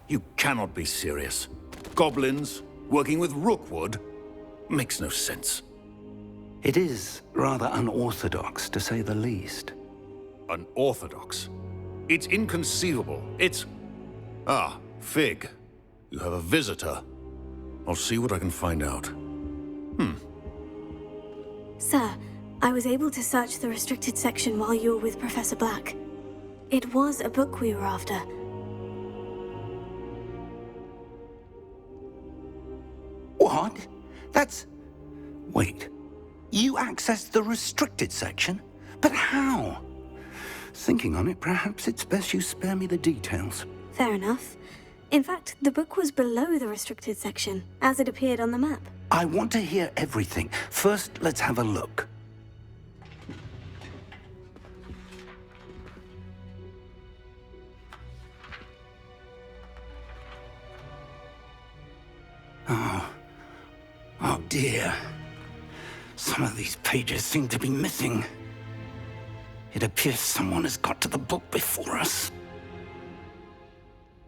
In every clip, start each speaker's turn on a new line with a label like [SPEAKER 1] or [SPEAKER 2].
[SPEAKER 1] You cannot be serious. Goblins, working with Rookwood? Makes no sense.
[SPEAKER 2] It is rather unorthodox, to say the least.
[SPEAKER 1] Unorthodox? It's inconceivable. It's... Ah, Fig. You have a visitor. I'll see what I can find out.
[SPEAKER 3] Sir, I was able to search the restricted section while you were with Professor Black. It was a book we were after.
[SPEAKER 2] What? That's... Wait. You accessed the restricted section? But how? Thinking on it, perhaps it's best you spare me the details.
[SPEAKER 3] Fair enough. In fact, the book was below the restricted section, as it appeared on the map.
[SPEAKER 2] I want to hear everything. First, let's have a look. Oh dear. Some of these pages seem to be missing. It appears someone has got to the book before us.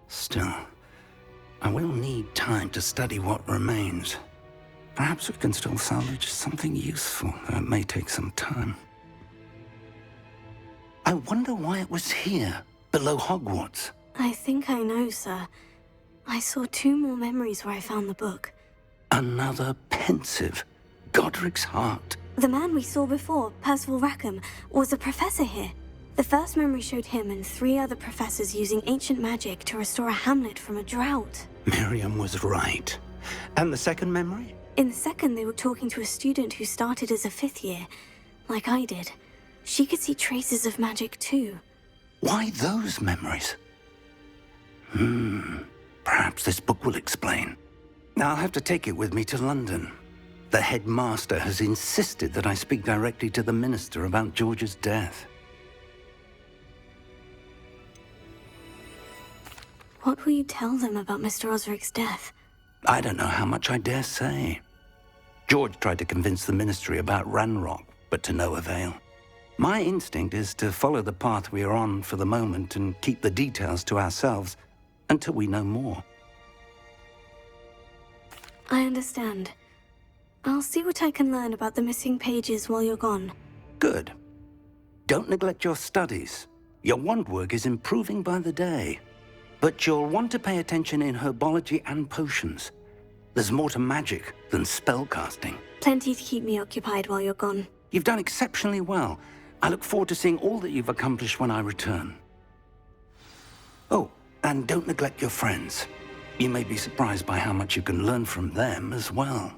[SPEAKER 2] Still, I will need time to study what remains. Perhaps we can still salvage something useful, though it may take some time. I wonder why it was here, below Hogwarts.
[SPEAKER 3] I think I know, sir. I saw 2 more memories where I found the book.
[SPEAKER 2] Another pensive. Godric's heart.
[SPEAKER 3] The man we saw before, Percival Rackham, was a professor here. The first memory showed him and 3 other professors using ancient magic to restore a hamlet from a drought.
[SPEAKER 2] Miriam was right. And the second memory?
[SPEAKER 3] In the second, they were talking to a student who started as a 5th year, like I did. She could see traces of magic too.
[SPEAKER 2] Why those memories? Perhaps this book will explain. Now I'll have to take it with me to London. The headmaster has insisted that I speak directly to the minister about George's death.
[SPEAKER 3] What will you tell them about Mr. Osric's death?
[SPEAKER 2] I don't know how much I dare say. George tried to convince the ministry about Ranrock, but to no avail. My instinct is to follow the path we are on for the moment and keep the details to ourselves until we know more.
[SPEAKER 3] I understand. I'll see what I can learn about the missing pages while you're gone.
[SPEAKER 2] Good. Don't neglect your studies. Your wand work is improving by the day. But you'll want to pay attention in herbology and potions. There's more to magic than spellcasting.
[SPEAKER 3] Plenty to keep me occupied while you're gone.
[SPEAKER 2] You've done exceptionally well. I look forward to seeing all that you've accomplished when I return. Oh, and don't neglect your friends. You may be surprised by how much you can learn from them as well.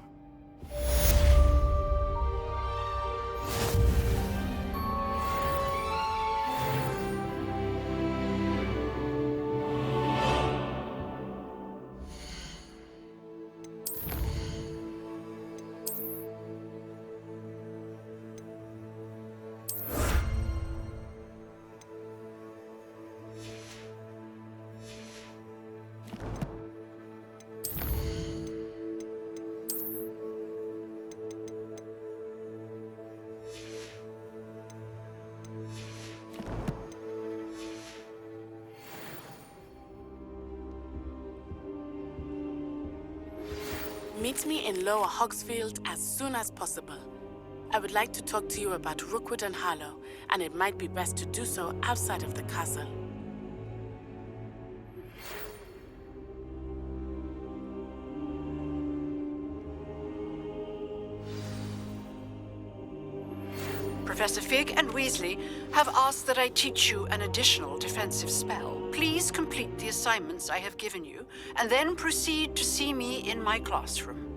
[SPEAKER 4] Meet me in Lower Hogsfield as soon as possible. I would like to talk to you about Rookwood and Harlow, and it might be best to do so outside of the castle.
[SPEAKER 5] Professor Fig and Weasley have asked that I teach you an additional defensive spell. Please complete the assignments I have given you, and then proceed to see me in my classroom.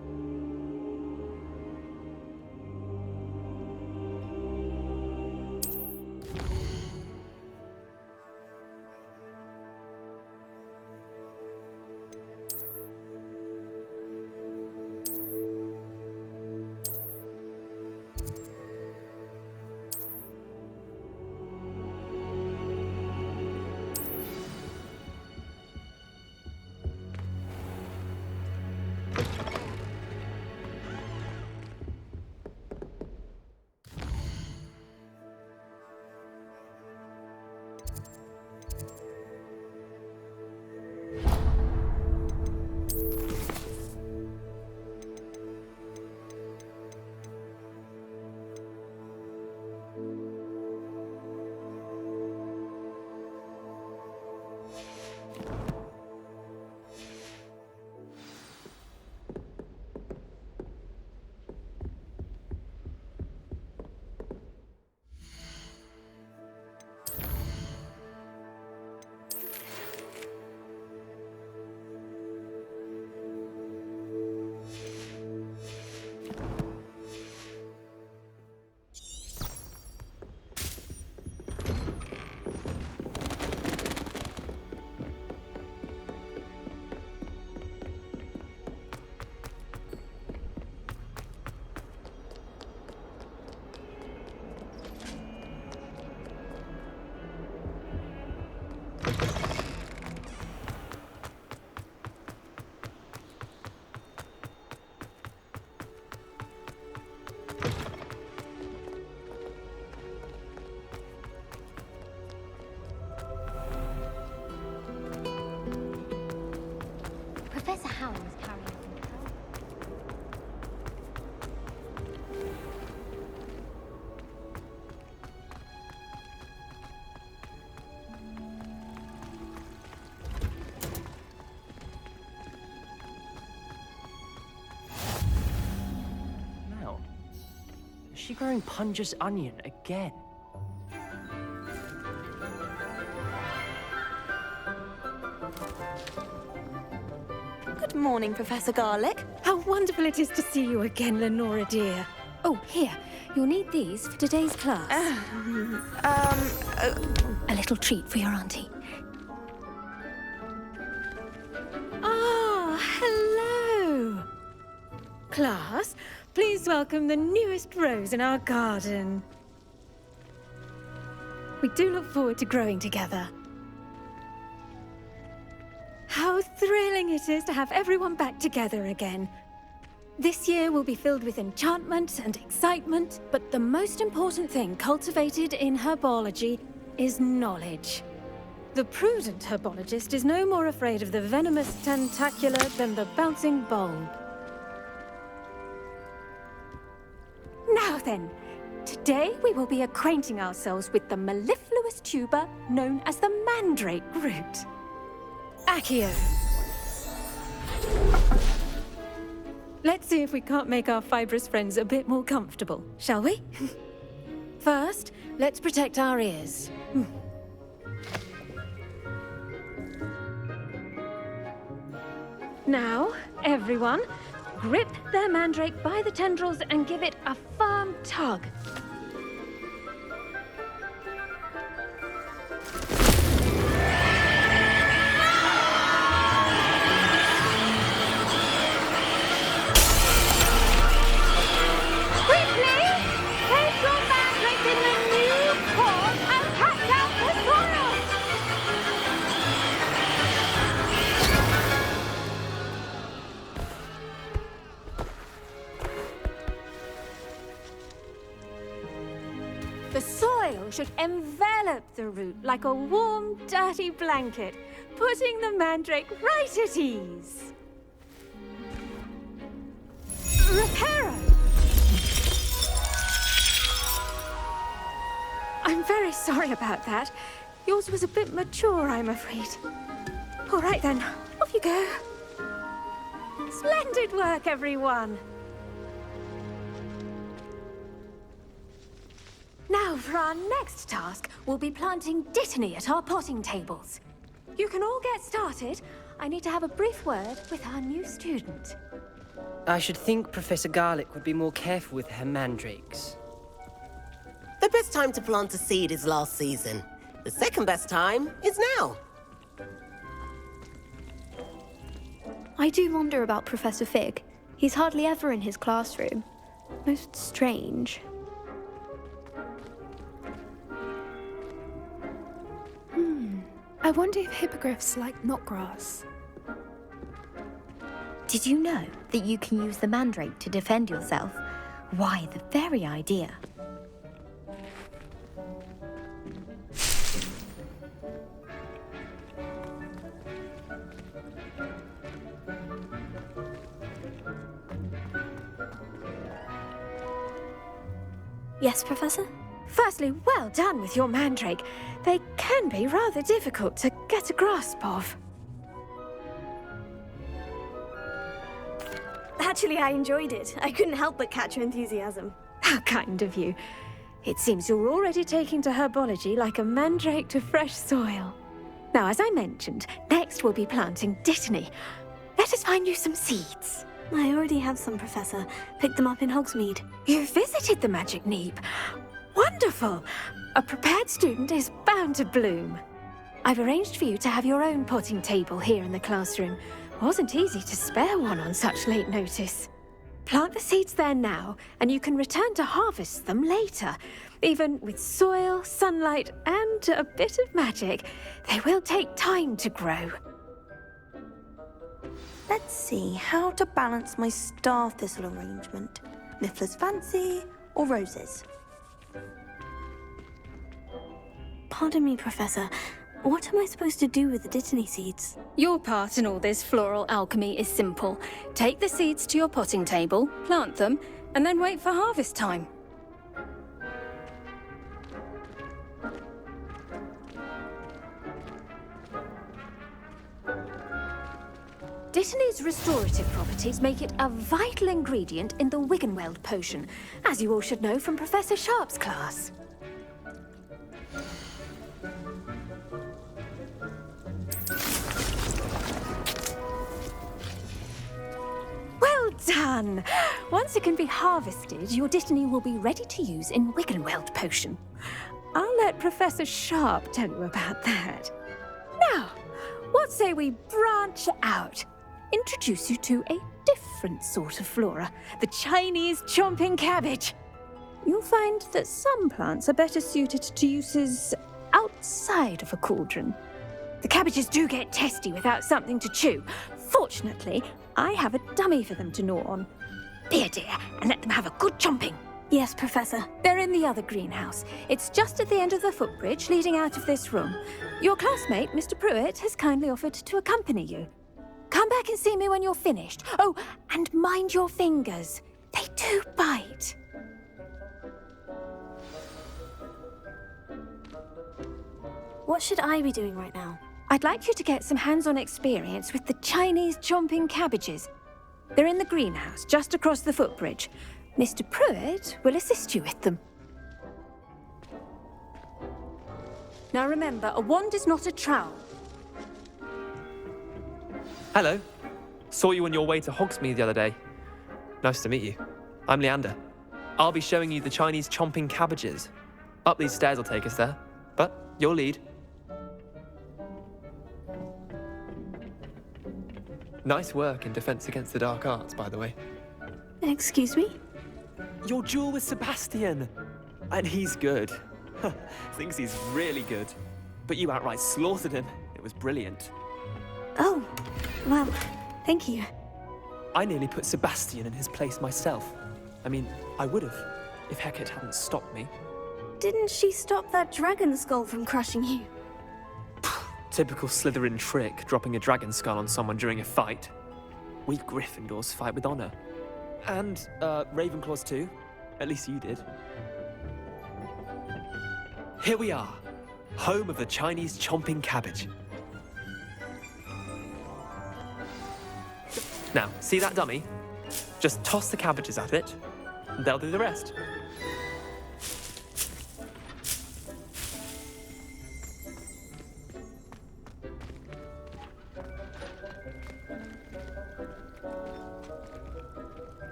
[SPEAKER 6] town is carrying control.
[SPEAKER 7] Mel, is she growing Punja's onion again?
[SPEAKER 8] Good morning, Professor Garlick. How wonderful it is to see you again, Lenora dear.
[SPEAKER 6] Oh, here. You'll need these for today's class. A little treat for your auntie.
[SPEAKER 8] Ah, hello. Class, please welcome the newest rose in our garden. We do look forward to growing together. How thrilling it is to have everyone back together again. This year will be filled with enchantment and excitement, but the most important thing cultivated in herbology is knowledge. The prudent herbologist is no more afraid of the venomous tentacular than the bouncing bulb. Now then, today we will be acquainting ourselves with the mellifluous tuber known as the mandrake root. Accio. Let's see if we can't make our fibrous friends a bit more comfortable, shall we? First, let's protect our ears. Now, everyone, grip their mandrake by the tendrils and give it a firm tug. The soil should envelop the root like a warm, dirty blanket, putting the mandrake right at ease. Reparo! I'm very sorry about that. Yours was a bit mature, I'm afraid. All right then, off you go. Splendid work, everyone. Now, for our next task, we'll be planting dittany at our potting tables. You can all get started. I need to have a brief word with our new student.
[SPEAKER 7] I should think Professor Garlick would be more careful with her mandrakes.
[SPEAKER 9] The best time to plant a seed is last season. The second best time is now.
[SPEAKER 10] I do wonder about Professor Fig. He's hardly ever in his classroom. Most strange.
[SPEAKER 11] I wonder if hippogriffs like knotgrass.
[SPEAKER 10] Did you know that you can use the mandrake to defend yourself? Why, the very idea.
[SPEAKER 3] Yes, Professor?
[SPEAKER 8] Firstly, well done with your mandrake. They can be rather difficult to get a grasp of.
[SPEAKER 3] Actually, I enjoyed it. I couldn't help but catch your enthusiasm.
[SPEAKER 8] How kind of you. It seems you're already taking to herbology like a mandrake to fresh soil. Now, as I mentioned, next we'll be planting dittany. Let us find you some seeds.
[SPEAKER 3] I already have some, Professor. Picked them up in Hogsmeade.
[SPEAKER 8] You visited the Magic Neep. Wonderful! A prepared student is bound to bloom. I've arranged for you to have your own potting table here in the classroom. Wasn't easy to spare one on such late notice. Plant the seeds there now, and you can return to harvest them later. Even with soil, sunlight, and a bit of magic, they will take time to grow.
[SPEAKER 3] Let's see how to balance my star thistle arrangement. Miffler's Fancy or roses? Pardon me, Professor. What am I supposed to do with the dittany seeds?
[SPEAKER 6] Your part in all this floral alchemy is simple. Take the seeds to your potting table, plant them, and then wait for harvest time. Dittany's restorative properties make it a vital ingredient in the Wiggenweld potion, as you all should know from Professor Sharp's class. Well done! Once it can be harvested, your Dittany will be ready to use in Wiggenweld potion. I'll let Professor Sharp tell you about that. Now, what say we branch out? Introduce you to a different sort of flora, the Chinese chomping cabbage. You'll find that some plants are better suited to uses outside of a cauldron. The cabbages do get testy without something to chew. Fortunately, I have a dummy for them to gnaw on. Be a dear and let them have a good chomping.
[SPEAKER 3] Yes, Professor.
[SPEAKER 6] They're in the other greenhouse. It's just at the end of the footbridge leading out of this room. Your classmate, Mr. Pruitt, has kindly offered to accompany you. Come back and see me when you're finished. Oh, and mind your fingers. They do bite.
[SPEAKER 3] What should I be doing right now?
[SPEAKER 6] I'd like you to get some hands-on experience with the Chinese chomping cabbages. They're in the greenhouse, just across the footbridge. Mr. Pruitt will assist you with them. Now remember, a wand is not a trowel.
[SPEAKER 12] Hello. Saw you on your way to Hogsmeade the other day. Nice to meet you. I'm Leander. I'll be showing you the Chinese chomping cabbages. Up these stairs will take us there, but you'll lead. Nice work in Defense Against the Dark Arts, by the way.
[SPEAKER 3] Excuse me?
[SPEAKER 12] Your duel with Sebastian! And he's good. Thinks he's really good. But you outright slaughtered him. It was brilliant.
[SPEAKER 3] Oh, well, thank you.
[SPEAKER 12] I nearly put Sebastian in his place myself. I mean, I would have, if Hecate hadn't stopped me.
[SPEAKER 3] Didn't she stop that dragon skull from crushing you?
[SPEAKER 12] Typical Slytherin trick, dropping a dragon skull on someone during a fight. We Gryffindors fight with honor. And, Ravenclaws too. At least you did. Here we are, home of the Chinese chomping cabbage. Now, see that dummy? Just toss the cabbages at it, and they'll do the rest.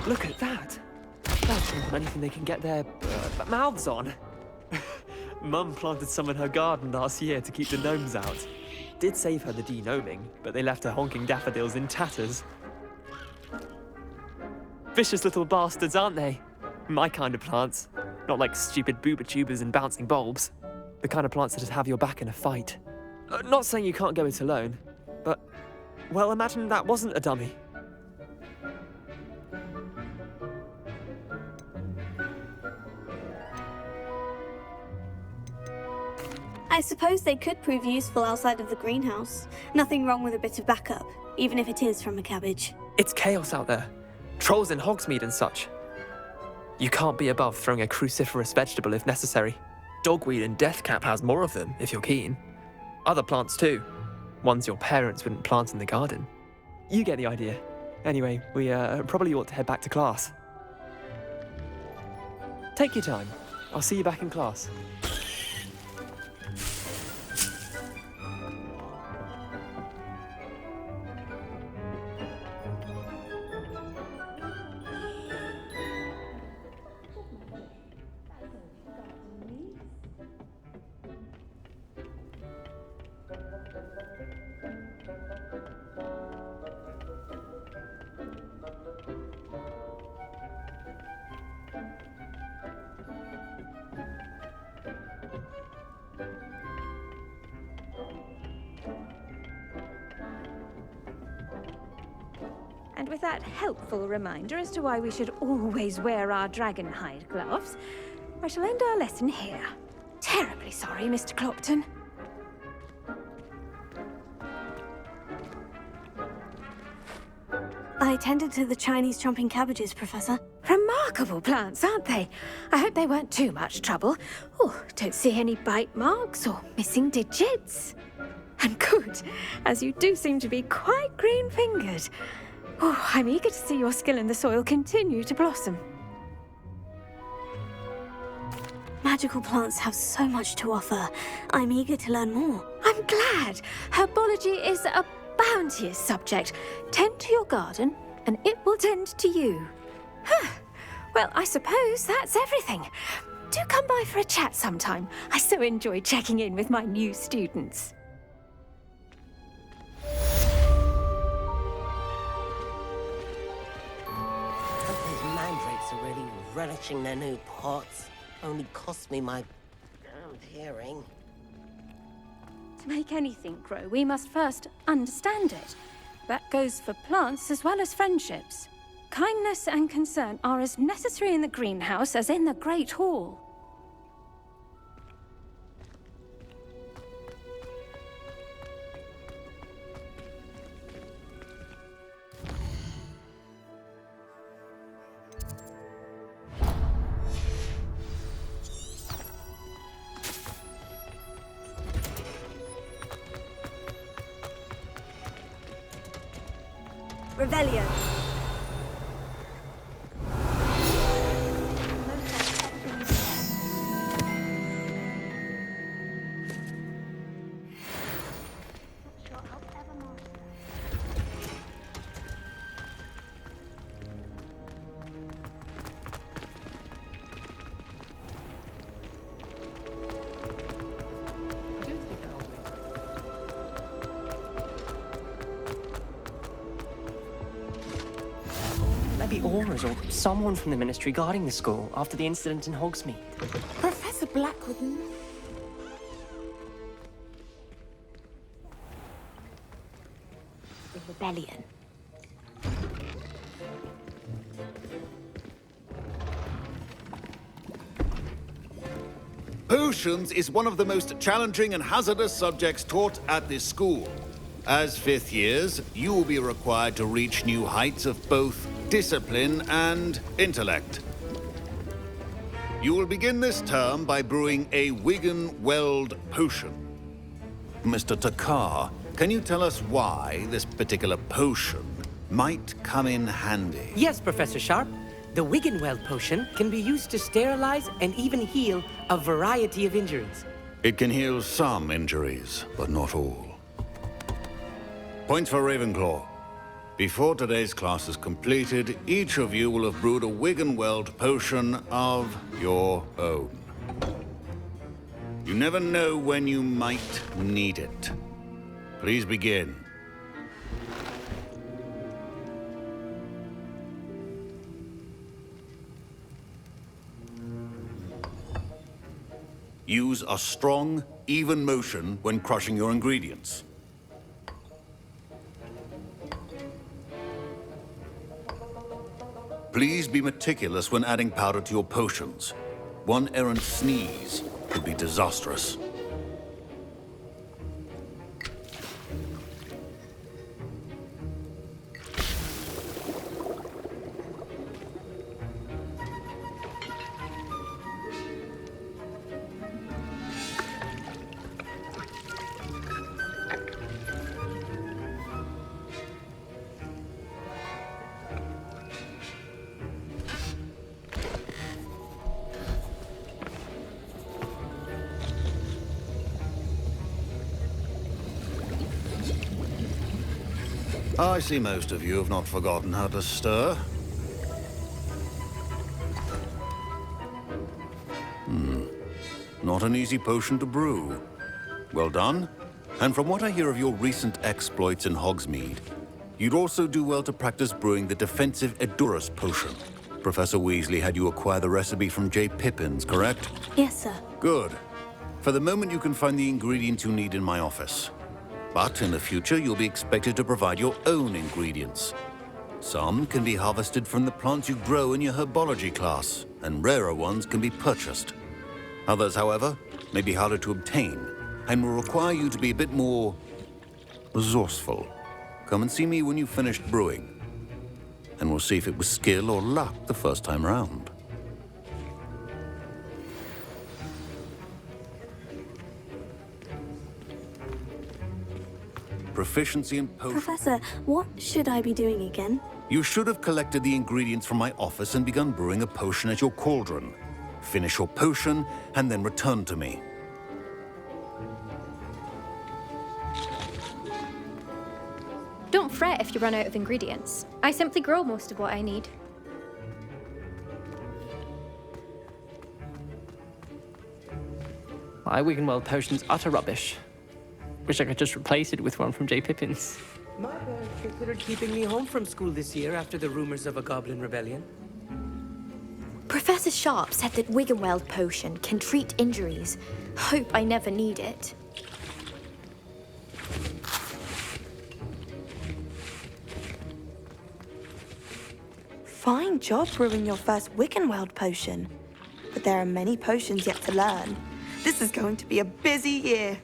[SPEAKER 12] Look at that! They'll chomp on anything they can get their mouths on. Mum planted some in her garden last year to keep the gnomes out. Did save her the de-gnoming, but they left her honking daffodils in tatters. Vicious little bastards, aren't they? My kind of plants. Not like stupid booba tubers and bouncing bulbs. The kind of plants that'd have your back in a fight. Not saying you can't go it alone, but, well, imagine that wasn't a dummy.
[SPEAKER 3] I suppose they could prove useful outside of the greenhouse. Nothing wrong with a bit of backup, even if it is from a cabbage.
[SPEAKER 12] It's chaos out there. Trolls in Hogsmeade and such. You can't be above throwing a cruciferous vegetable if necessary. Dogweed and deathcap has more of them, if you're keen. Other plants too. Ones your parents wouldn't plant in the garden. You get the idea. Anyway, we probably ought to head back to class. Take your time. I'll see you back in class.
[SPEAKER 6] with that helpful reminder as to why we should always wear our dragonhide gloves, I shall end our lesson here. Terribly sorry, Mr. Clopton.
[SPEAKER 3] I tended to the Chinese chomping cabbages, Professor.
[SPEAKER 6] Remarkable plants, aren't they? I hope they weren't too much trouble. Oh, don't see any bite marks or missing digits. And good, as you do seem to be quite green-fingered. Oh, I'm eager to see your skill in the soil continue to blossom.
[SPEAKER 3] Magical plants have so much to offer. I'm eager to learn more.
[SPEAKER 6] I'm glad. Herbology is a bounteous subject. Tend to your garden, and it will tend to you. Well, I suppose that's everything. Do come by for a chat sometime. I so enjoy checking in with my new students.
[SPEAKER 9] Those mandrakes are really relishing their new pots. Only cost me my damned hearing.
[SPEAKER 6] To make anything grow, we must first understand it. That goes for plants as well as friendships. Kindness and concern are as necessary in the greenhouse as in the Great Hall.
[SPEAKER 3] Revelio.
[SPEAKER 7] Maybe Aura's or someone from the Ministry guarding the school after the incident in Hogsmeade.
[SPEAKER 9] Professor Blackwood.
[SPEAKER 3] The rebellion.
[SPEAKER 1] Potions is one of the most challenging and hazardous subjects taught at this school. As fifth years, you will be required to reach new heights of both discipline and intellect. You will begin this term by brewing a Wiggenweld potion. Mr. Takar, can you tell us why this particular potion might come in handy?
[SPEAKER 7] Yes, Professor Sharp. The Wiggenweld potion can be used to sterilize and even heal a variety of injuries.
[SPEAKER 1] It can heal some injuries, but not all. Points for Ravenclaw. Before today's class is completed, each of you will have brewed a Wiggenweld potion of your own. You never know when you might need it. Please begin. Use a strong, even motion when crushing your ingredients. Please be meticulous when adding powder to your potions. One errant sneeze could be disastrous. I see most of you have not forgotten how to stir. Not an easy potion to brew. Well done. And from what I hear of your recent exploits in Hogsmeade, you'd also do well to practice brewing the defensive Edurus potion. Professor Weasley had you acquire the recipe from J. Pippins, correct?
[SPEAKER 3] Yes, sir.
[SPEAKER 1] Good. For the moment, you can find the ingredients you need in my office. But in the future, you'll be expected to provide your own ingredients. Some can be harvested from the plants you grow in your herbology class, and rarer ones can be purchased. Others, however, may be harder to obtain, and will require you to be a bit more resourceful. Come and see me when you've finished brewing, and we'll see if it was skill or luck the first time round. Proficiency in potions.
[SPEAKER 3] Professor, what should I be doing again?
[SPEAKER 1] You should have collected the ingredients from my office and begun brewing a potion at your cauldron. Finish your potion, and then return to me.
[SPEAKER 10] Don't fret if you run out of ingredients. I simply grow most of what I need.
[SPEAKER 13] My Wiggenweld potion's utter rubbish. Wish I could just replace it with one from J. Pippin's.
[SPEAKER 7] My parents considered keeping me home from school this year after the rumors of a goblin rebellion.
[SPEAKER 14] Professor Sharp said that Wiggenweld potion can treat injuries. Hope I never need it.
[SPEAKER 15] Fine job brewing your first Wiggenweld potion. But there are many potions yet to learn. This is going to be a busy year.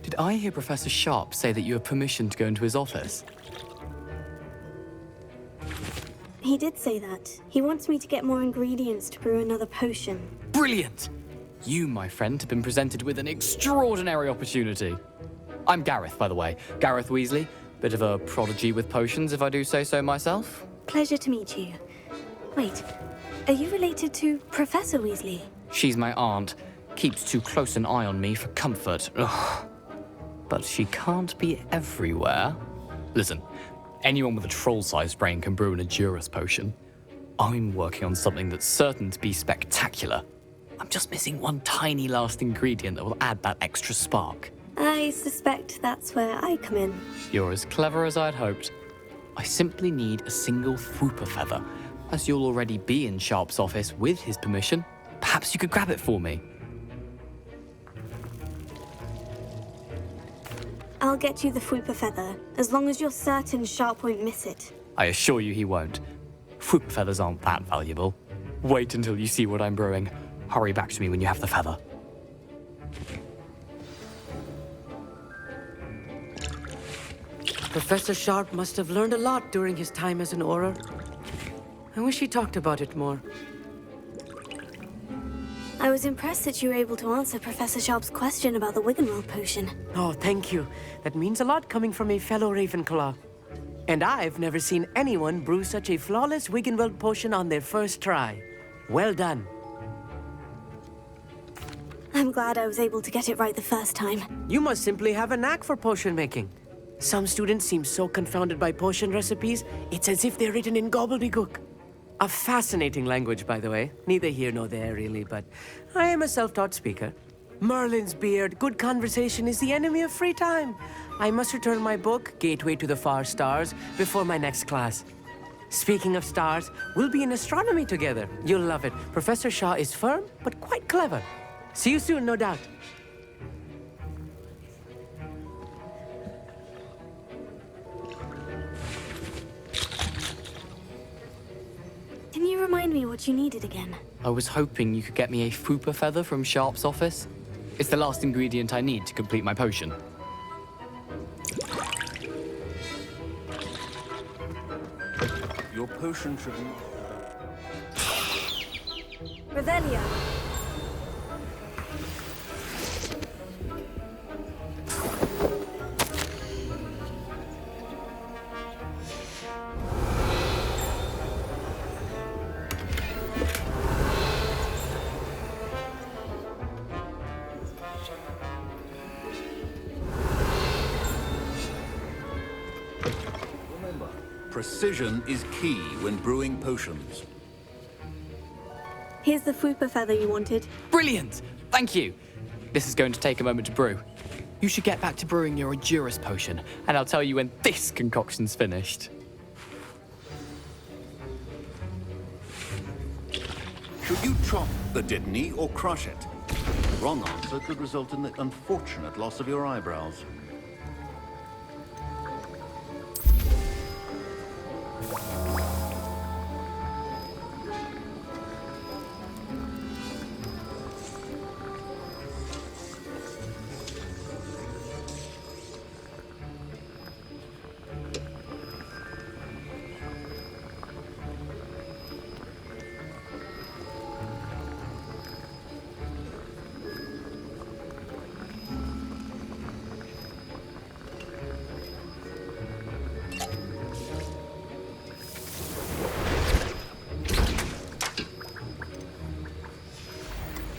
[SPEAKER 16] Did I hear Professor Sharp say that you have permission to go into his office?
[SPEAKER 3] He did say that. He wants me to get more ingredients to brew another potion.
[SPEAKER 16] Brilliant! You, my friend, have been presented with an extraordinary opportunity. I'm Gareth, by the way. Gareth Weasley. Bit of a prodigy with potions, if I do say so myself.
[SPEAKER 3] Pleasure to meet you. Wait, are you related to Professor Weasley?
[SPEAKER 16] She's my aunt. Keeps too close an eye on me for comfort. Ugh. But she can't be everywhere. Listen, anyone with a troll-sized brain can brew an Edurus potion. I'm working on something that's certain to be spectacular. I'm just missing one tiny last ingredient that will add that extra spark.
[SPEAKER 3] I suspect that's where I come in.
[SPEAKER 16] You're as clever as I'd hoped. I simply need a single Fwooper feather. As you'll already be in Sharp's office with his permission, perhaps you could grab it for me.
[SPEAKER 3] I'll get you the Fwooper feather, as long as you're certain Sharp won't miss it.
[SPEAKER 16] I assure you he won't. Fwooper feathers aren't that valuable. Wait until you see what I'm brewing. Hurry back to me when you have the feather.
[SPEAKER 7] Professor Sharp must have learned a lot during his time as an Auror. I wish he talked about it more.
[SPEAKER 3] I was impressed that you were able to answer Professor Sharp's question about the Wiggenweld potion.
[SPEAKER 7] Oh, thank you. That means a lot coming from a fellow Ravenclaw. And I've never seen anyone brew such a flawless Wiggenweld potion on their first try. Well done.
[SPEAKER 3] I'm glad I was able to get it right the first time.
[SPEAKER 7] You must simply have a knack for potion making. Some students seem so confounded by potion recipes, it's as if they're written in gobbledygook. A fascinating language, by the way. Neither here nor there, really, but I am a self-taught speaker. Merlin's beard, good conversation is the enemy of free time. I must return my book, Gateway to the Far Stars, before my next class. Speaking of stars, we'll be in astronomy together. You'll love it. Professor Shaw is firm, but quite clever. See you soon, no doubt.
[SPEAKER 3] Can you remind me what you needed again?
[SPEAKER 16] I was hoping you could get me a Fwooper feather from Sharp's office. It's the last ingredient I need to complete my potion.
[SPEAKER 1] Your potion should...
[SPEAKER 3] Revelio.
[SPEAKER 1] Precision is key when brewing potions.
[SPEAKER 3] Here's the Fwooper feather you wanted.
[SPEAKER 16] Brilliant! Thank you! This is going to take a moment to brew. You should get back to brewing your Edurus potion, and I'll tell you when this concoction's finished.
[SPEAKER 1] Should you chop the Dittany or crush it? wrong answer could result in the unfortunate loss of your eyebrows.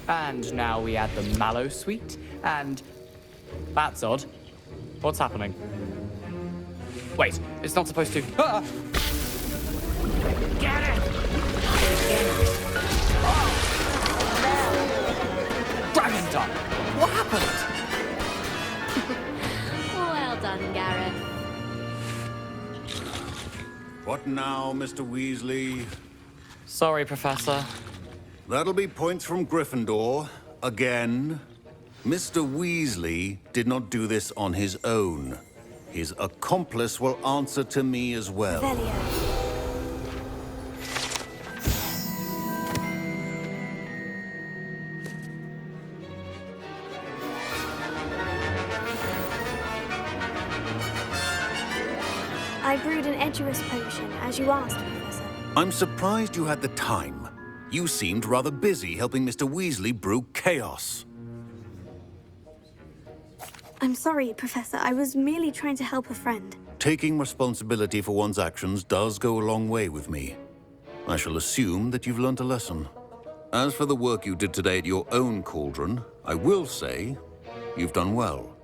[SPEAKER 16] And now we add the mallow sweet, and... That's odd. What's happening? Wait, it's not supposed to... Ah!
[SPEAKER 9] Get it!
[SPEAKER 16] Dragon time! What happened?
[SPEAKER 14] Well done, Gareth.
[SPEAKER 1] What now, Mr. Weasley?
[SPEAKER 16] Sorry, Professor.
[SPEAKER 1] That'll be points from Gryffindor. Again. Mr. Weasley did not do this on his own. His accomplice will answer to me as well.
[SPEAKER 3] I brewed an Edurus potion, as you asked, Professor.
[SPEAKER 1] I'm surprised you had the time. You seemed rather busy helping Mr. Weasley brew chaos.
[SPEAKER 3] I'm sorry, Professor. I was merely trying to help a friend.
[SPEAKER 1] Taking responsibility for one's actions does go a long way with me. I shall assume that you've learnt a lesson. As for the work you did today at your own cauldron, I will say you've done well.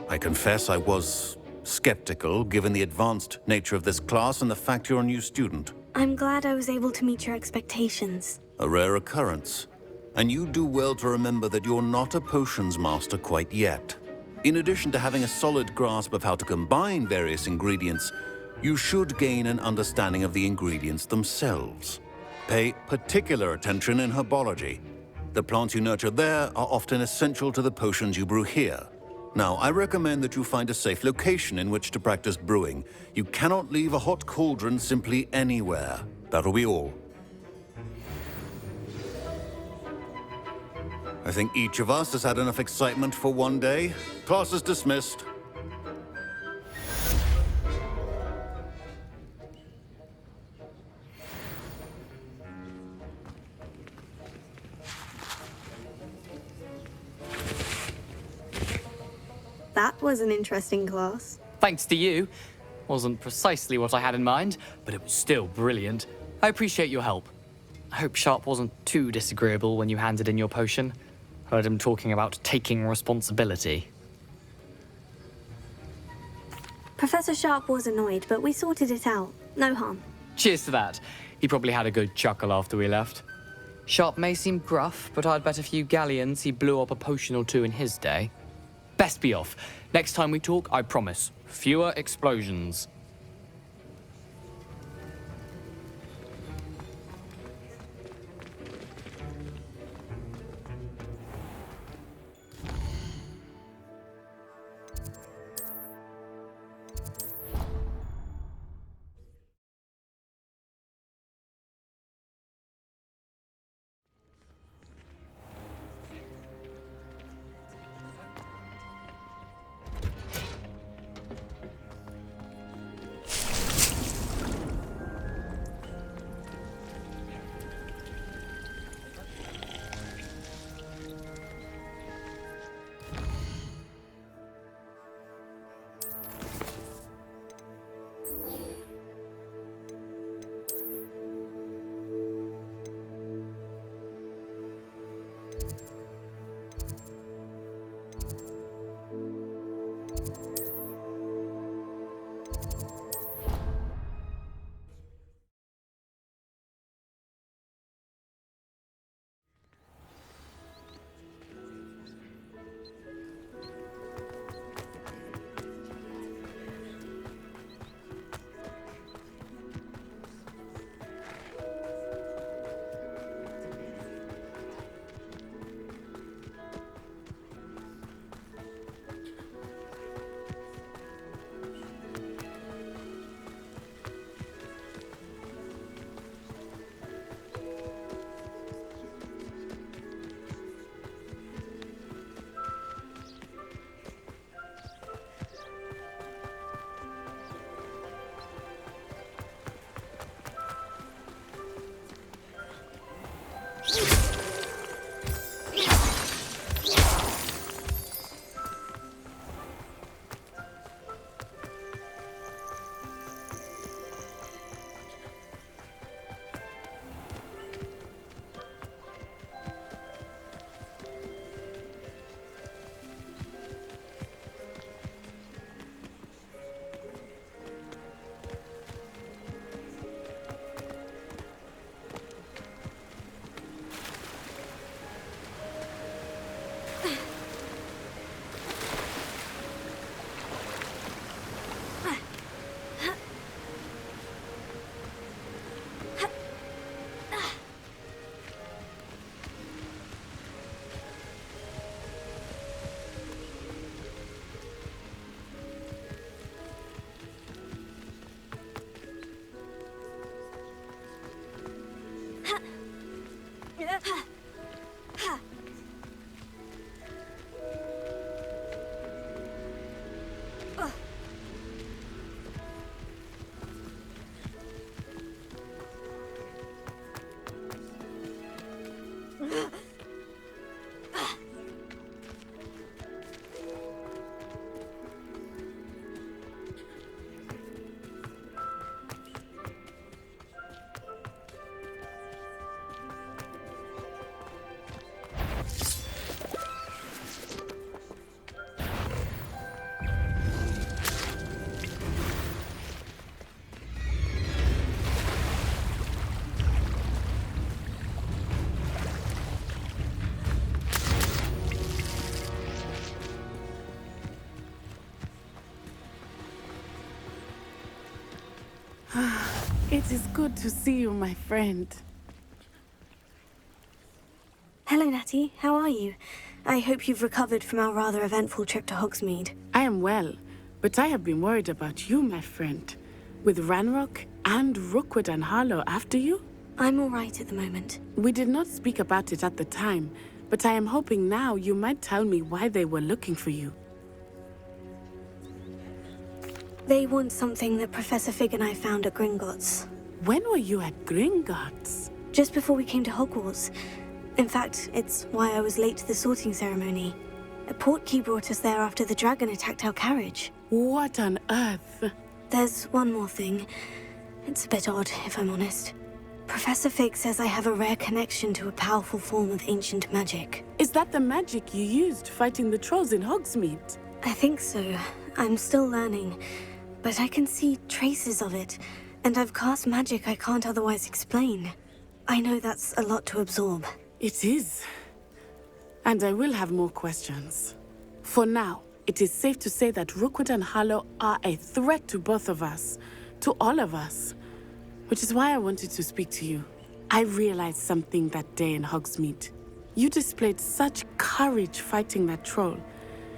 [SPEAKER 1] I confess I was skeptical, given the advanced nature of this class and the fact you're a new student.
[SPEAKER 3] I'm glad I was able to meet your expectations.
[SPEAKER 1] A rare occurrence. And you do well to remember that you're not a potions master quite yet. In addition to having a solid grasp of how to combine various ingredients, you should gain an understanding of the ingredients themselves. Pay particular attention in herbology. The plants you nurture there are often essential to the potions you brew here. Now, I recommend that you find a safe location in which to practice brewing. You cannot leave a hot cauldron simply anywhere. That'll be all. I think each of us has had enough excitement for one day. Class is dismissed.
[SPEAKER 3] That was an interesting class.
[SPEAKER 16] Thanks to you. Wasn't precisely what I had in mind, but it was still brilliant. I appreciate your help. I hope Sharp wasn't too disagreeable when you handed in your potion. Heard him talking about taking responsibility.
[SPEAKER 3] Professor Sharp was annoyed, but we sorted it out. No harm.
[SPEAKER 16] Cheers to that. He probably had a good chuckle after we left. Sharp may seem gruff, but I'd bet a few galleons he blew up a potion or two in his day. Best be off. Next time we talk, I promise, fewer explosions.
[SPEAKER 4] It is good to see you, my friend.
[SPEAKER 3] Hello, Natty. How are you? I hope you've recovered from our rather eventful trip to Hogsmeade.
[SPEAKER 4] I am well, but I have been worried about you, my friend. With Ranrock and Rookwood and Harlow after you?
[SPEAKER 3] I'm all right at the moment.
[SPEAKER 4] We did not speak about it at the time, but I am hoping now you might tell me why they were looking for you.
[SPEAKER 3] They want something that Professor Fig and I found at Gringotts.
[SPEAKER 4] When were you at Gringotts?
[SPEAKER 3] Just before we came to Hogwarts. In fact, it's why I was late to the sorting ceremony. A portkey brought us there after the dragon attacked our carriage.
[SPEAKER 4] What on earth?
[SPEAKER 3] There's one more thing. It's a bit odd, if I'm honest. Professor Fig says I have a rare connection to a powerful form of ancient magic.
[SPEAKER 4] Is that the magic you used fighting the trolls in Hogsmeade?
[SPEAKER 3] I think so. I'm still learning, but I can see traces of it, and I've cast magic I can't otherwise explain. I know that's a lot to absorb.
[SPEAKER 4] It is. And I will have more questions. For now, it is safe to say that Rookwood and Harlow are a threat to both of us, to all of us. Which is why I wanted to speak to you. I realized something that day in Hogsmeade. You displayed such courage fighting that troll,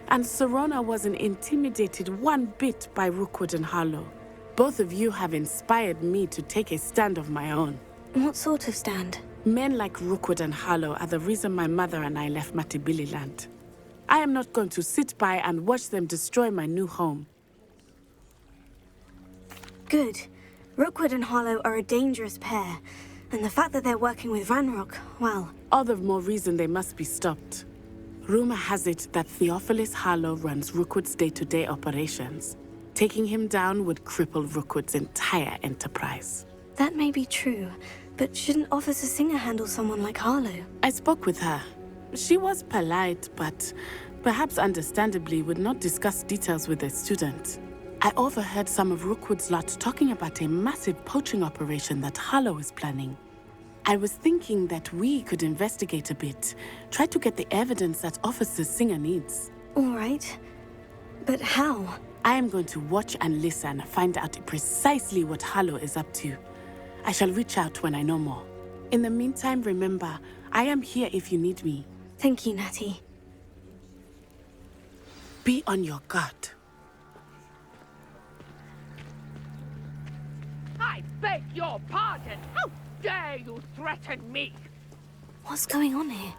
[SPEAKER 4] and Serona wasn't intimidated one bit by Rookwood and Harlow. Both of you have inspired me to take a stand of my own.
[SPEAKER 3] What sort of stand?
[SPEAKER 4] Men like Rookwood and Harlow are the reason my mother and I left Matibili-land. I am not going to sit by and watch them destroy my new home.
[SPEAKER 3] Good. Rookwood and Harlow are a dangerous pair, and the fact that they're working with Ranrock, well...
[SPEAKER 4] All the more reason they must be stopped. Rumor has it that Theophilus Harlow runs Rookwood's day-to-day operations. Taking him down would cripple Rookwood's entire enterprise.
[SPEAKER 3] That may be true, but shouldn't Officer Singer handle someone like Harlow?
[SPEAKER 4] I spoke with her. She was polite, but perhaps understandably would not discuss details with a student. I overheard some of Rookwood's lot talking about a massive poaching operation that Harlow is planning. I was thinking that we could investigate a bit, try to get the evidence that Officer Singer needs.
[SPEAKER 3] All right. But how?
[SPEAKER 4] I am going to watch and listen, find out precisely what Harlow is up to. I shall reach out when I know more. In the meantime, remember, I am here if you need me.
[SPEAKER 3] Thank you, Natty.
[SPEAKER 4] Be on your guard.
[SPEAKER 17] I beg your pardon! How dare you threaten me?
[SPEAKER 3] What's going on here?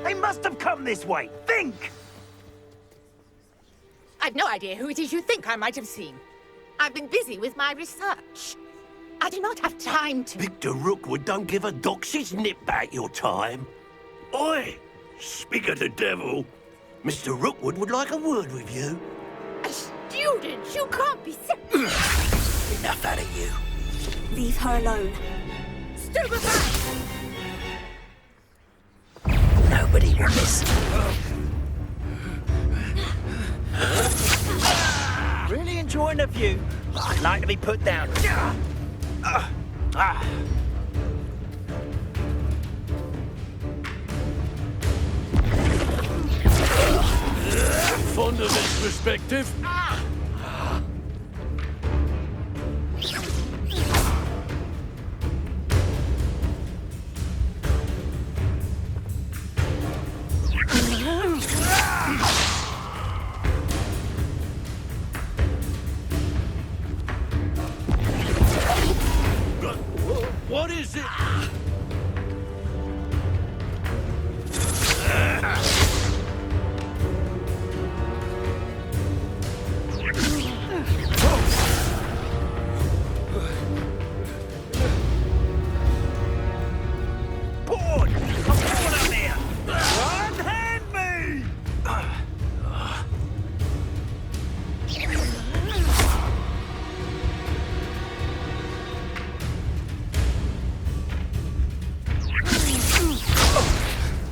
[SPEAKER 18] They must have come this way. Think!
[SPEAKER 17] I've no idea who it is you think I might have seen. I've been busy with my research. I do not have time to...
[SPEAKER 18] Victor Rookwood don't give a doxy's nip back your time. Oi! Speak of the devil. Mr. Rookwood would like a word with you.
[SPEAKER 17] A student? You can't be
[SPEAKER 18] Enough out of you.
[SPEAKER 3] Leave her alone.
[SPEAKER 17] Stupefy!
[SPEAKER 18] Nobody will listen. Really enjoying the view. I'd like to be put down. fond of this perspective. What is it?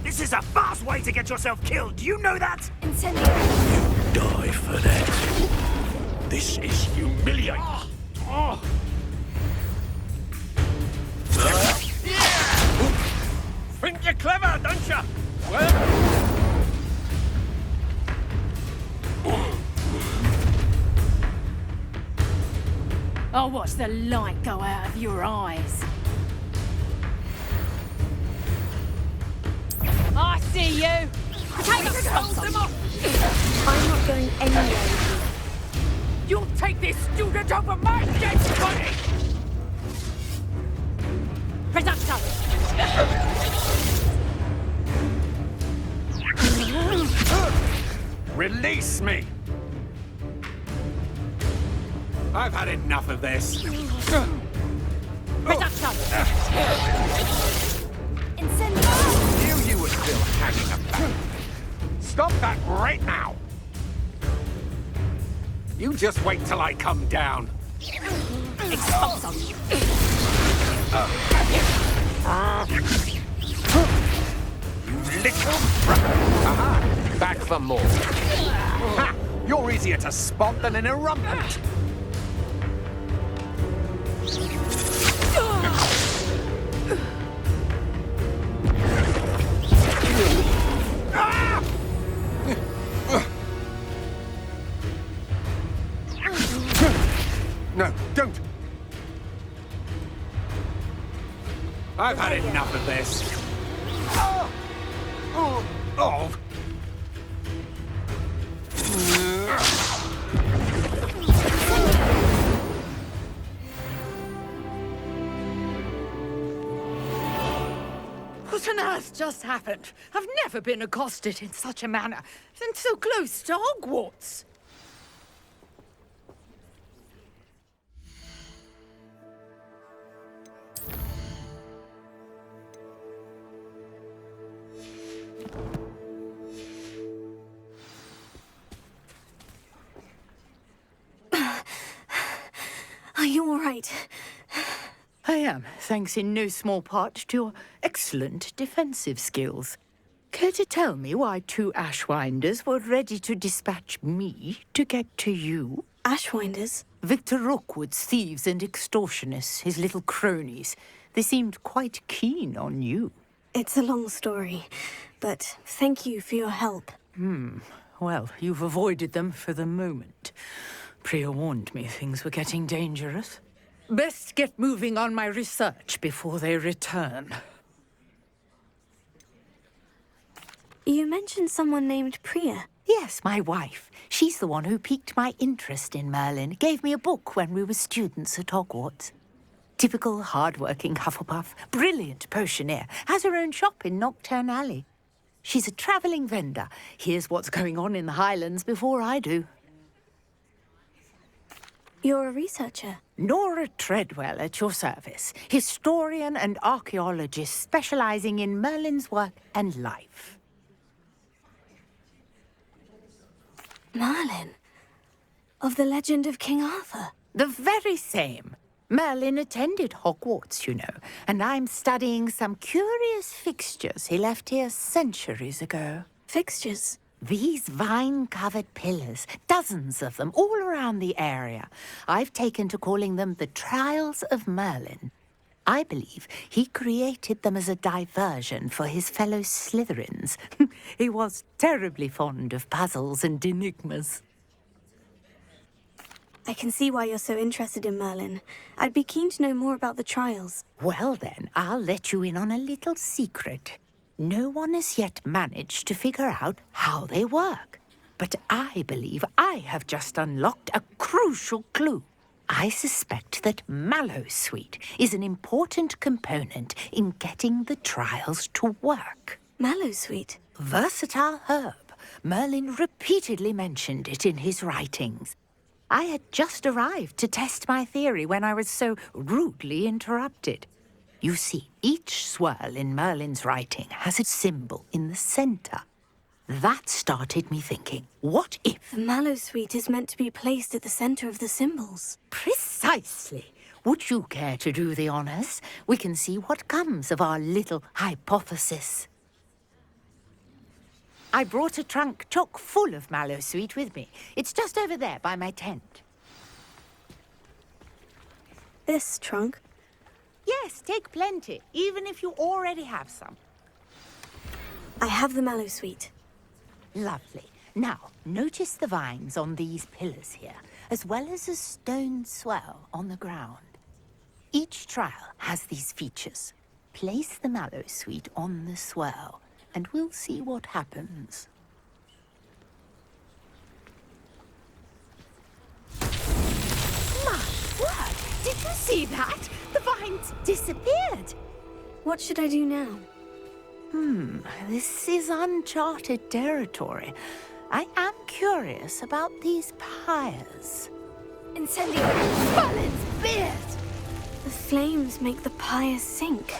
[SPEAKER 19] This is a fast way to get yourself killed. Do you know that?
[SPEAKER 18] Incendio. You die for that. This is humiliating.
[SPEAKER 19] Think you're clever, don't you?
[SPEAKER 17] I'll watch the light go out of your eyes. I see you! Take the skulls them off!
[SPEAKER 10] I'm not going anywhere with
[SPEAKER 17] You'll take this student over my dead body! Presumption!
[SPEAKER 19] Release me! I've had enough of this.
[SPEAKER 17] Presumption!
[SPEAKER 19] Knew you were still hanging about. Stop that right now! You just wait till I come down.
[SPEAKER 17] Expulsion!
[SPEAKER 19] You little Aha! Back for more. Ha! You're easier to spot than an irrumpent. No, don't! I've had enough of this. Oh!
[SPEAKER 17] What on earth just happened? I've never been accosted in such a manner, and so close to Hogwarts.
[SPEAKER 3] Are you all right?
[SPEAKER 17] I am, thanks in no small part to your excellent defensive skills. Care to tell me why two Ashwinders were ready to dispatch me to get to you?
[SPEAKER 3] Ashwinders?
[SPEAKER 17] Victor Rookwood's thieves and extortionists, his little cronies. They seemed quite keen on you.
[SPEAKER 3] It's a long story, but thank you for your help.
[SPEAKER 17] Well, you've avoided them for the moment. Priya warned me things were getting dangerous. Best get moving on my research before they return.
[SPEAKER 3] You mentioned someone named Priya.
[SPEAKER 17] Yes, my wife. She's the one who piqued my interest in Merlin. Gave me a book when we were students at Hogwarts. Typical hard-working Hufflepuff, brilliant potioneer, has her own shop in Knockturn Alley. She's a travelling vendor. Hears what's going on in the Highlands before I do.
[SPEAKER 3] You're a researcher?
[SPEAKER 17] Nora Treadwell at your service. Historian and archaeologist specialising in Merlin's work and life.
[SPEAKER 3] Merlin? Of the legend of King Arthur?
[SPEAKER 17] The very same. Merlin attended Hogwarts, you know, and I'm studying some curious fixtures he left here centuries ago.
[SPEAKER 3] Fixtures?
[SPEAKER 17] These vine-covered pillars, dozens of them, all around the area. I've taken to calling them the Trials of Merlin. I believe he created them as a diversion for his fellow Slytherins. He was terribly fond of puzzles and enigmas.
[SPEAKER 3] I can see why you're so interested in Merlin. I'd be keen to know more about the trials.
[SPEAKER 17] Well then, I'll let you in on a little secret. No one has yet managed to figure out how they work. But I believe I have just unlocked a crucial clue. I suspect that Mallowsweet is an important component in getting the trials to work.
[SPEAKER 3] Mallowsweet?
[SPEAKER 17] Versatile herb. Merlin repeatedly mentioned it in his writings. I had just arrived to test my theory when I was so rudely interrupted. You see, each swirl in Merlin's writing has a symbol in the center. That started me thinking, what if...
[SPEAKER 3] The Mallowsweet is meant to be placed at the center of the symbols.
[SPEAKER 17] Precisely. Would you care to do the honors? We can see what comes of our little hypothesis. I brought a trunk chock full of Mallowsweet with me. It's just over there by my tent.
[SPEAKER 3] This trunk?
[SPEAKER 17] Yes, take plenty, even if you already have some.
[SPEAKER 3] I have the Mallowsweet.
[SPEAKER 17] Lovely. Now, notice the vines on these pillars here, as well as a stone swell on the ground. Each trial has these features. Place the Mallowsweet on the swell, and we'll see what happens. My word! Did you see that? The vines disappeared!
[SPEAKER 3] What should I do now?
[SPEAKER 17] This is uncharted territory. I am curious about these pyres.
[SPEAKER 3] Incendio!
[SPEAKER 17] Merlin's beard!
[SPEAKER 3] The flames make the pyre sink.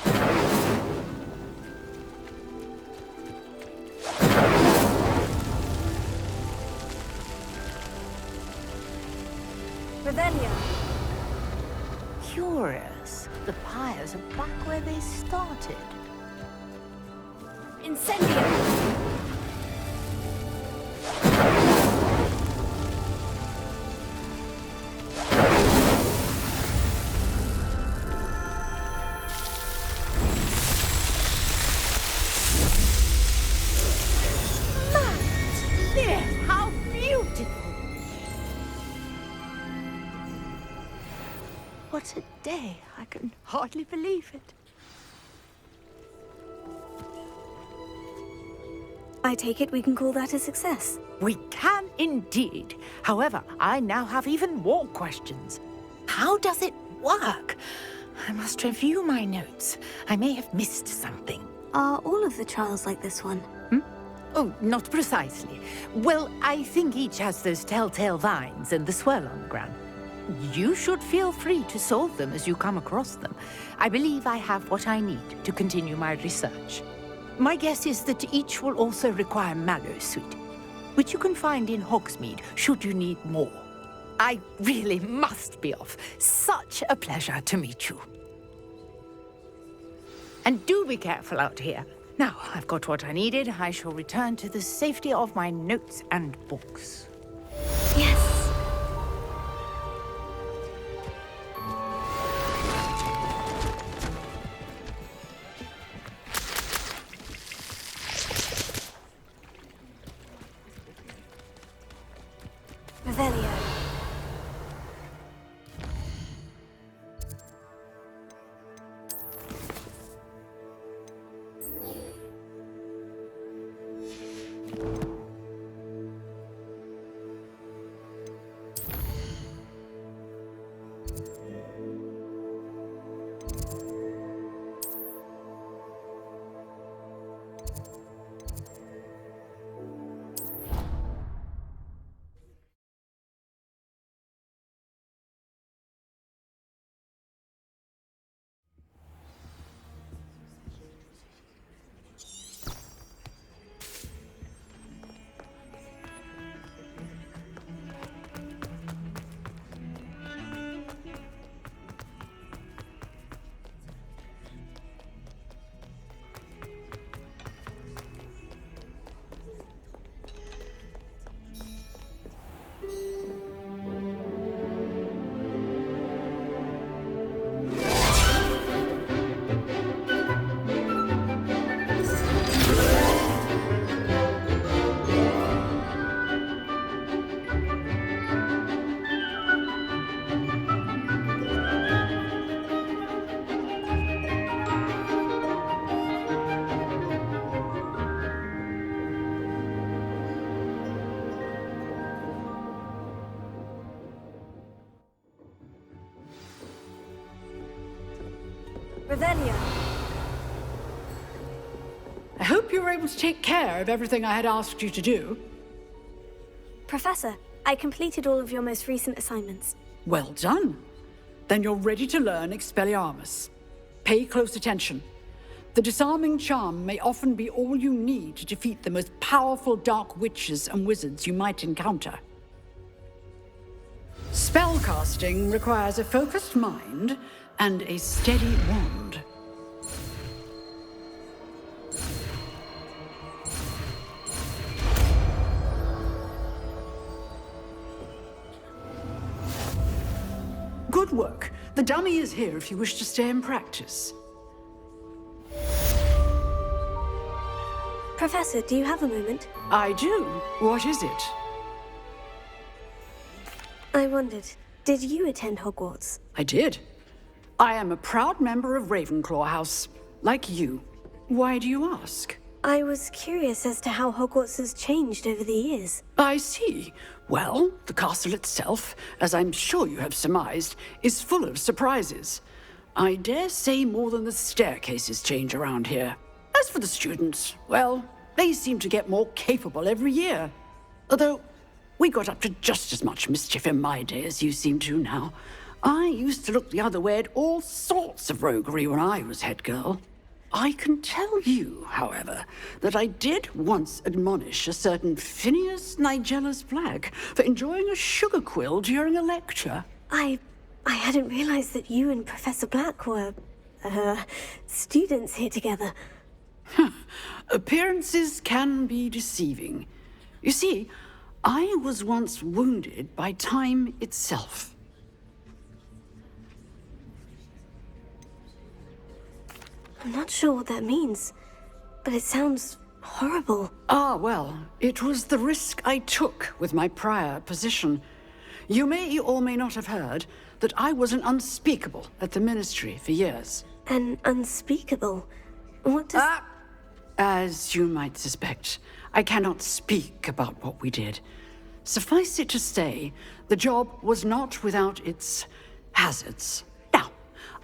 [SPEAKER 3] Revelio!
[SPEAKER 17] Curious. The pyres are back where they started.
[SPEAKER 3] Incendio!
[SPEAKER 17] How beautiful! What a day. I can hardly believe it.
[SPEAKER 3] I take it we can call that a success.
[SPEAKER 17] We can indeed. However, I now have even more questions. How does it work? I must review my notes. I may have missed something.
[SPEAKER 3] Are all of the trials like this one?
[SPEAKER 17] Oh, not precisely. Well, I think each has those telltale vines and the swirl on the ground. You should feel free to solve them as you come across them. I believe I have what I need to continue my research. My guess is that each will also require Mallowsweet, which you can find in Hogsmeade should you need more. I really must be off. Such a pleasure to meet you. And do be careful out here. Now, I've got what I needed. I shall return to the safety of my notes and books.
[SPEAKER 3] Yes. Revelio. Revelio.
[SPEAKER 5] I hope you were able to take care of everything I had asked you to do.
[SPEAKER 3] Professor, I completed all of your most recent assignments.
[SPEAKER 5] Well done. Then you're ready to learn Expelliarmus. Pay close attention. The disarming charm may often be all you need to defeat the most powerful dark witches and wizards you might encounter. Spellcasting requires a focused mind and a steady wand. Good work. The dummy is here if you wish to stay and practice.
[SPEAKER 3] Professor, do you have a moment?
[SPEAKER 5] I do. What is it?
[SPEAKER 3] I wondered, did you attend Hogwarts?
[SPEAKER 5] I did. I am a proud member of Ravenclaw House, like you. Why do you ask?
[SPEAKER 3] I was curious as to how Hogwarts has changed over the years.
[SPEAKER 5] I see. Well, the castle itself, as I'm sure you have surmised, is full of surprises. I dare say more than the staircases change around here. As for the students, well, they seem to get more capable every year. Although, we got up to just as much mischief in my day as you seem to now. I used to look the other way at all sorts of roguery when I was head girl. I can tell you, however, that I did once admonish a certain Phineas Nigellus Black for enjoying a sugar quill during a lecture.
[SPEAKER 3] I hadn't realized that you and Professor Black were, students here together.
[SPEAKER 5] Appearances can be deceiving. You see, I was once wounded by time itself.
[SPEAKER 3] I'm not sure what that means, but it sounds horrible.
[SPEAKER 5] Ah, well, it was the risk I took with my prior position. You may or may not have heard that I was an unspeakable at the Ministry for years.
[SPEAKER 3] An unspeakable? What does...
[SPEAKER 5] As you might suspect, I cannot speak about what we did. Suffice it to say, the job was not without its hazards. Now,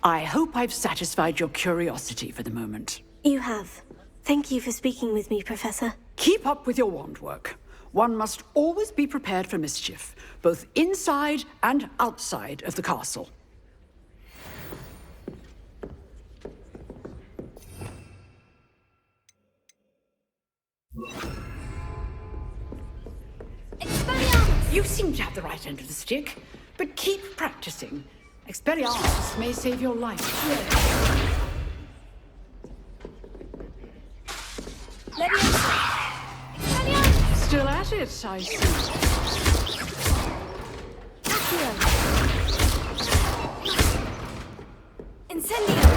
[SPEAKER 5] I hope I've satisfied your curiosity for the moment.
[SPEAKER 3] You have. Thank you for speaking with me, Professor.
[SPEAKER 5] Keep up with your wand work. One must always be prepared for mischief, both inside and outside of the castle. You seem to have the right end of the stick, but keep practicing. Expelliarmus may save your life. Still at it, I see.
[SPEAKER 3] Incendio!